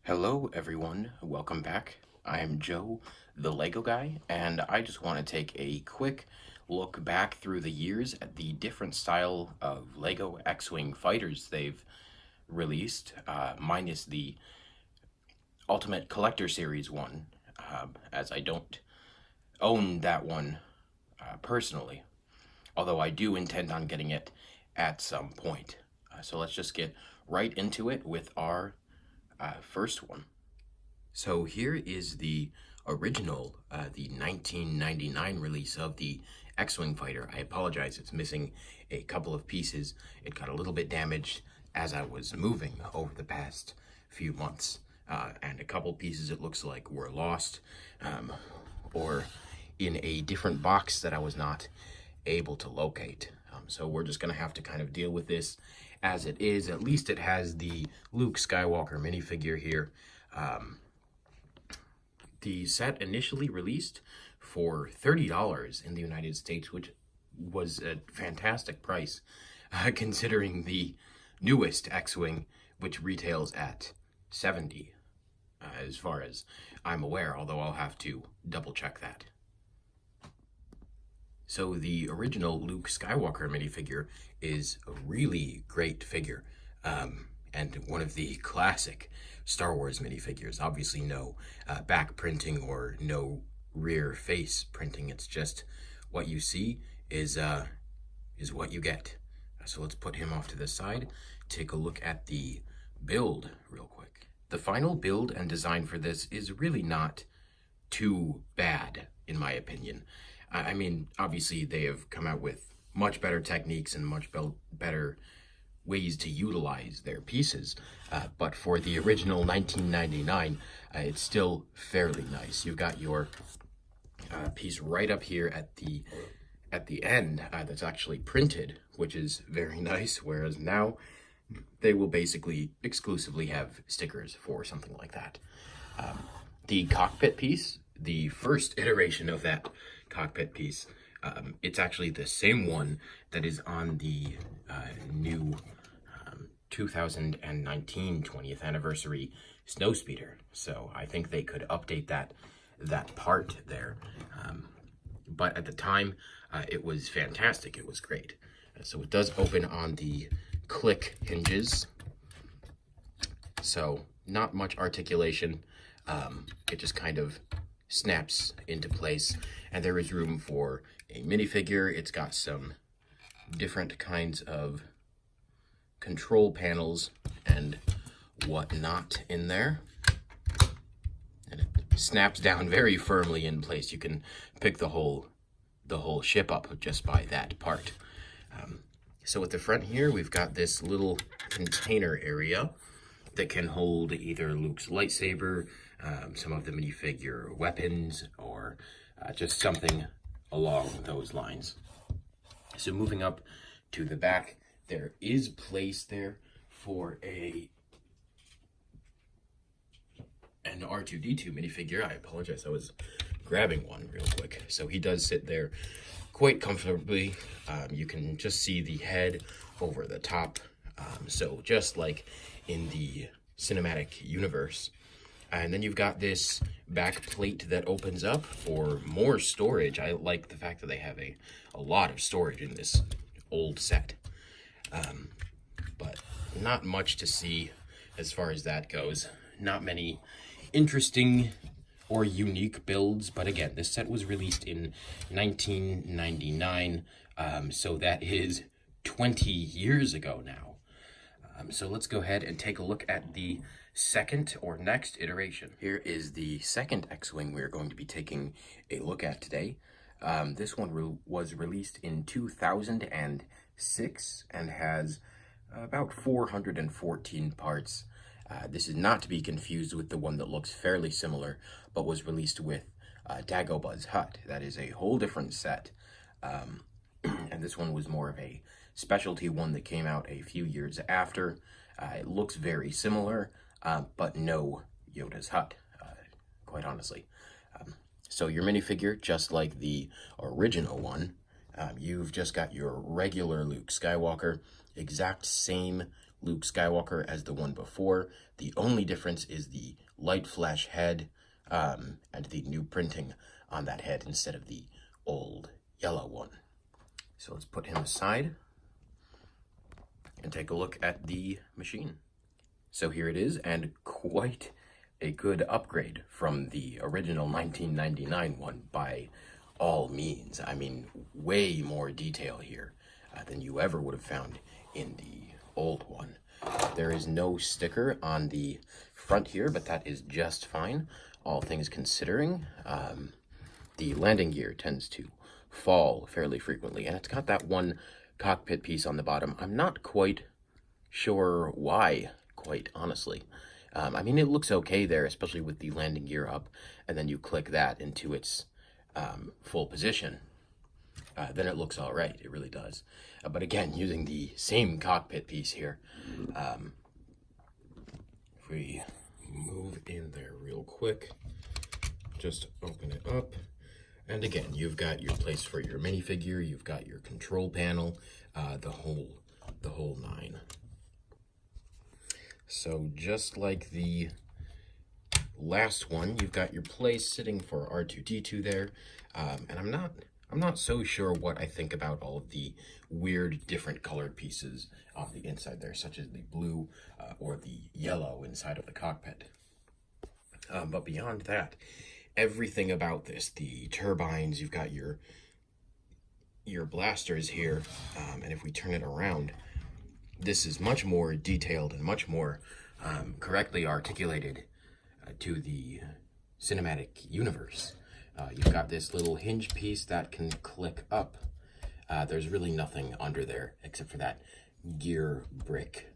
Hello everyone, welcome back. I am Joe, the Lego guy, and I just want to take a quick look back through the years at the different style of Lego X-Wing fighters they've released, minus the Ultimate Collector Series one, as I don't own that one personally, although I do intend on getting it at some point. So let's just get right into it with our first one. So here is the original, the 1999 release of the X-Wing fighter. I apologize, it's missing a couple of pieces. It got a little bit damaged as I was moving over the past few months. And a couple pieces, it looks like, were lost or in a different box that I was not able to locate. So we're just going to have to kind of deal with this as it is. At least it has the Luke Skywalker minifigure here. The set initially released for $30 in the United States, which was a fantastic price, considering the newest X-Wing, which retails at $70, as far as I'm aware, although I'll have to double check that. So the original Luke Skywalker minifigure is a really great figure, and one of the classic Star Wars minifigures. Obviously no back printing or no rear face printing. It's just what you see is what you get. So let's put him off to the side, take a look at the build real quick. The final build and design for this is really not too bad, in my opinion. I mean, obviously they have come out with much better techniques and much better ways to utilize their pieces, but for the original 1999, it's still fairly nice. You've got your piece right up here at the end that's actually printed, which is very nice, whereas now they will basically exclusively have stickers for something like that. The cockpit piece, the first iteration of that cockpit piece, it's actually the same one that is on the new 2019 20th anniversary Snowspeeder. So I think they could update that part there. But at the time, it was fantastic. It was great. So it does open on the click hinges. So not much articulation. It just kind of snaps into place, and there is room for a minifigure. It's got some different kinds of control panels and whatnot in there, and it snaps down very firmly in place. You can pick the whole ship up just by that part. So at the front here, we've got this little container area that can hold either Luke's lightsaber, some of the minifigure weapons, or just something along those lines. So moving up to the back, there is place there for an R2-D2 minifigure. I apologize, I was grabbing one real quick. So he does sit there quite comfortably. You can just see the head over the top. So just like in the cinematic universe. And then you've got this back plate that opens up for more storage. I like the fact that they have a lot of storage in this old set. But not much to see as far as that goes. Not many interesting or unique builds, but again, this set was released in 1999, so that is 20 years ago now. So let's go ahead and take a look at the second or next iteration. Here is the second X-Wing we're going to be taking a look at today. This one was released in 2006 and has about 414 parts. This is not to be confused with the one that looks fairly similar, but was released with Dagobah's Hut. That is a whole different set. And this one was more of a specialty one that came out a few years after. It looks very similar, but no Yoda's Hut, quite honestly. So your minifigure, just like the original one, you've just got your regular Luke Skywalker, exact same Luke Skywalker as the one before. The only difference is the light flash head and the new printing on that head instead of the old yellow one. So let's put him aside and take a look at the machine. So here it is, and quite a good upgrade from the original 1999 one by all means. I mean, way more detail here than you ever would have found in the old one. There is no sticker on the front here, but that is just fine, all things considering. The landing gear tends to fall fairly frequently, and it's got that one cockpit piece on the bottom. I'm not quite sure why, quite honestly. I mean, it looks okay there, especially with the landing gear up, and then you click that into its full position. Then it looks all right. It really does. But again, using the same cockpit piece here, if we move in there real quick, just open it up. And again, you've got your place for your minifigure, you've got your control panel, the whole nine. So just like the last one, you've got your place sitting for R2-D2 there, and I'm not so sure what I think about all of the weird different colored pieces on the inside there, such as the blue or the yellow inside of the cockpit. But beyond that, everything about this, the turbines, you've got your blasters here, and if we turn it around, this is much more detailed and much more correctly articulated to the cinematic universe. You've got this little hinge piece that can click up. There's really nothing under there except for that gear brick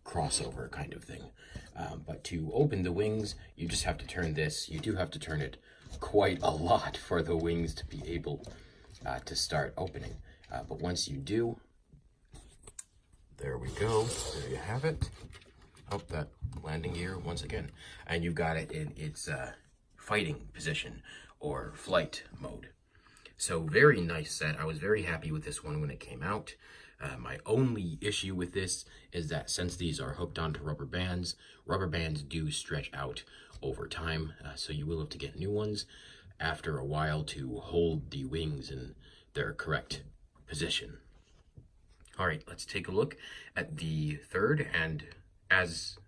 crossover kind of thing. But to open the wings, you just have to turn this. You do have to turn it quite a lot for the wings to be able to start opening. But once you do, there we go. There you have it. Oh, that landing gear once again. And you've got it in its fighting position or flight mode. So very nice set. I was very happy with this one when it came out. My only issue with this is that since these are hooked onto rubber bands do stretch out over time, so you will have to get new ones after a while to hold the wings in their correct position. All right, let's take a look at the third and as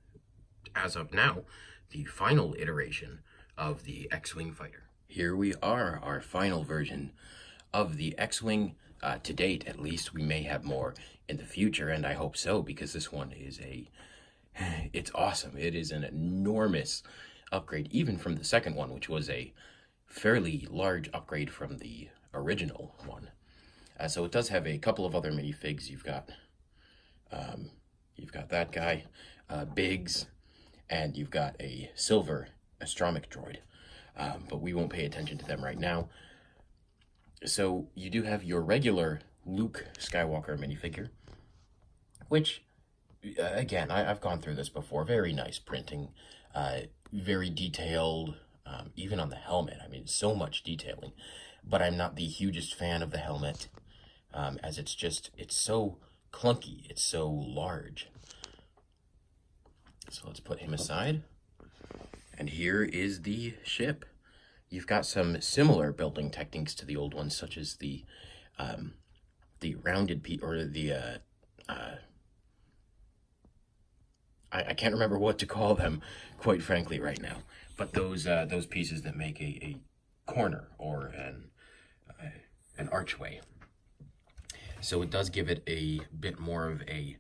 of now, the final iteration of the X-Wing fighter. Here we are, our final version of the X-Wing. To date, at least. We may have more in the future, and I hope so, because this one is it's awesome. It is an enormous upgrade, even from the second one, which was a fairly large upgrade from the original one. So it does have a couple of other minifigs. You've got that guy, Biggs, and you've got a silver astromech droid. But we won't pay attention to them right now. So you do have your regular Luke Skywalker minifigure, which, again, I've gone through this before. Very nice printing, very detailed, even on the helmet. I mean, so much detailing. But I'm not the hugest fan of the helmet, as it's so clunky, it's so large. So let's put him aside. And here is the ship. You've got some similar building techniques to the old ones, such as the rounded piece, or the I can't remember what to call them, quite frankly, right now. But those pieces that make a corner or an archway. So it does give it a bit more of a.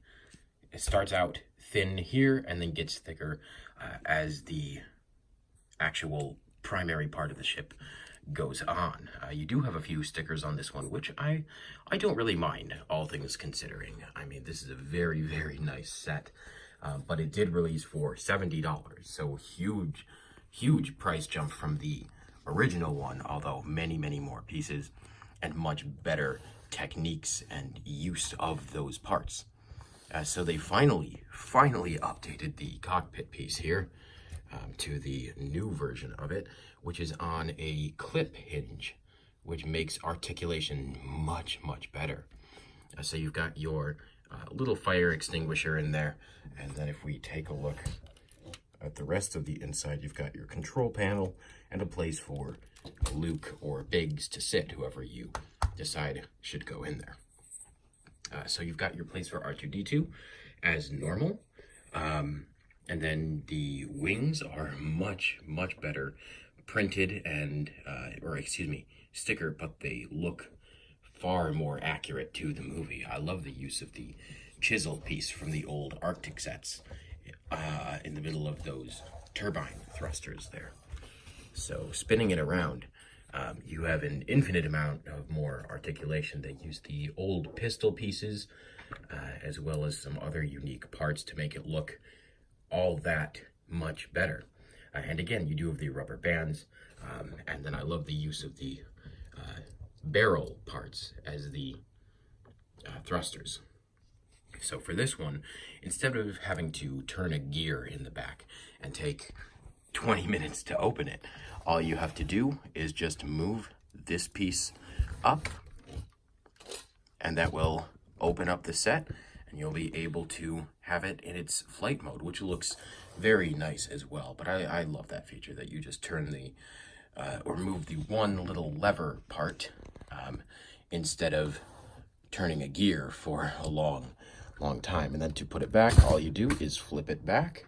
It starts out thin here and then gets thicker as the actual primary part of the ship goes on. You do have a few stickers on this one, which I don't really mind, all things considering. I mean, this is a very, very nice set, but it did release for $70, so huge price jump from the original one, although many, many more pieces and much better techniques and use of those parts. So they finally updated the cockpit piece here to the new version of it, which is on a clip hinge, which makes articulation much better. So you've got your a little fire extinguisher in there. And then if we take a look at the rest of the inside, you've got your control panel and a place for Luke or Biggs to sit, whoever you decide should go in there. So you've got your place for R2-D2 as normal. And then the wings are much, much better printed and, sticker, but they look far more accurate to the movie. I love the use of the chisel piece from the old Arctic sets in the middle of those turbine thrusters there. So spinning it around, you have an infinite amount of more articulation. They use the old pistol pieces as well as some other unique parts to make it look all that much better. And again, you do have the rubber bands, and then I love the use of the barrel parts as the thrusters. So for this one, instead of having to turn a gear in the back and take 20 minutes to open it, all you have to do is just move this piece up, and that will open up the set, and you'll be able to have it in its flight mode, which looks very nice as well. But I love that feature that you just turn the or move the one little lever part instead of turning a gear for a long time. And then to put it back, all you do is flip it back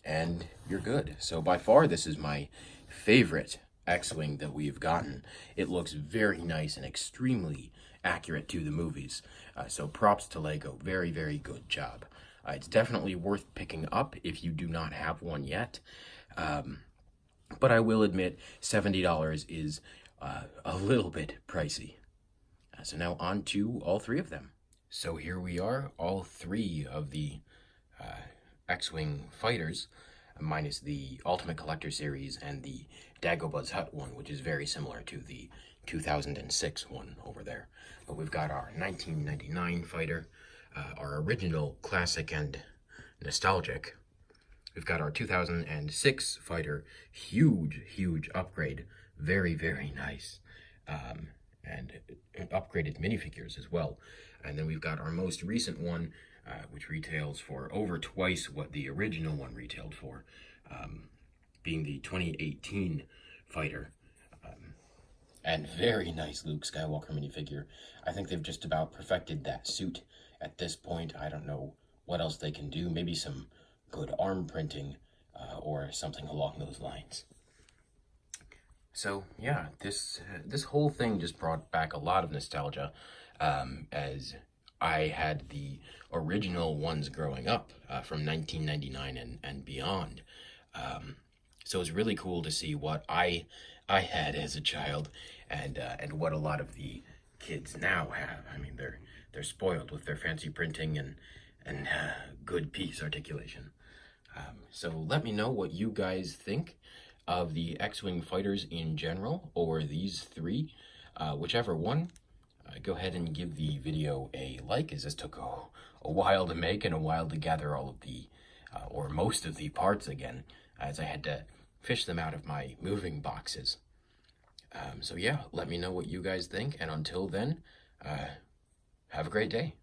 and you're good. So by far, this is my favorite X-Wing that we've gotten. It looks very nice and extremely accurate to the movies. So props to LEGO. Very, very good job. It's definitely worth picking up if you do not have one yet. But I will admit, $70 is a little bit pricey. So now on to all three of them. So here we are, all three of the X-Wing fighters, minus the Ultimate Collector Series and the Dagobah's Hut one, which is very similar to the 2006 one over there. But we've got our 1999 fighter, our original classic and nostalgic. We've got our 2006 fighter, huge upgrade, very, very nice, and upgraded minifigures as well. And then we've got our most recent one, which retails for over twice what the original one retailed for, being the 2018 fighter. And very nice Luke Skywalker minifigure. I think they've just about perfected that suit at this point. I don't know what else they can do. Maybe some good arm printing or something along those lines. So yeah, this whole thing just brought back a lot of nostalgia, as I had the original ones growing up from 1999 and beyond. So it's really cool to see what I had as a child and what a lot of the kids now have. I mean, they're spoiled with their fancy printing and good piece articulation. So let me know what you guys think of the X-Wing fighters in general, or these three, whichever one. Go ahead and give the video a like, as this took a while to make and a while to gather all of the, or most of the parts again, as I had to fish them out of my moving boxes. So yeah, let me know what you guys think, and until then, have a great day.